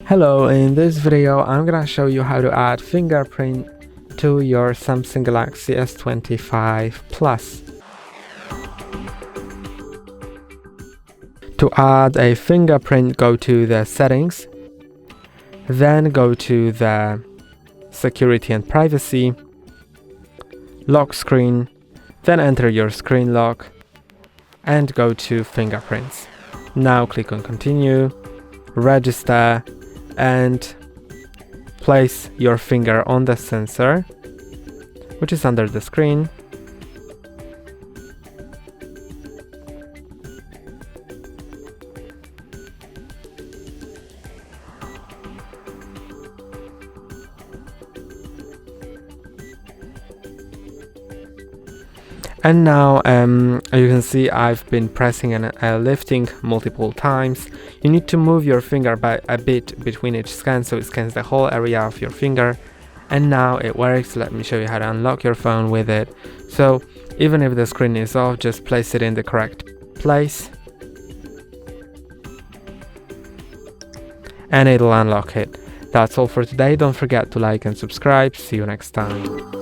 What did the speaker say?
Hello, in this video I'm gonna show you how to add fingerprint to your Samsung Galaxy S25 Plus. To add a fingerprint, go to the settings, then go to the security and privacy, lock screen, then enter your screen lock and go to fingerprints. Now click on continue, register and place your finger on the sensor, which is under the screen. And now you can see I've been pressing and lifting multiple times. You need to move your finger by a bit between each scan so it scans the whole area of your finger. And now it works. Let me show you how to unlock your phone with it. So even if the screen is off, just place it in the correct place and it'll unlock it. That's all for today. Don't forget to like and subscribe. See you next time.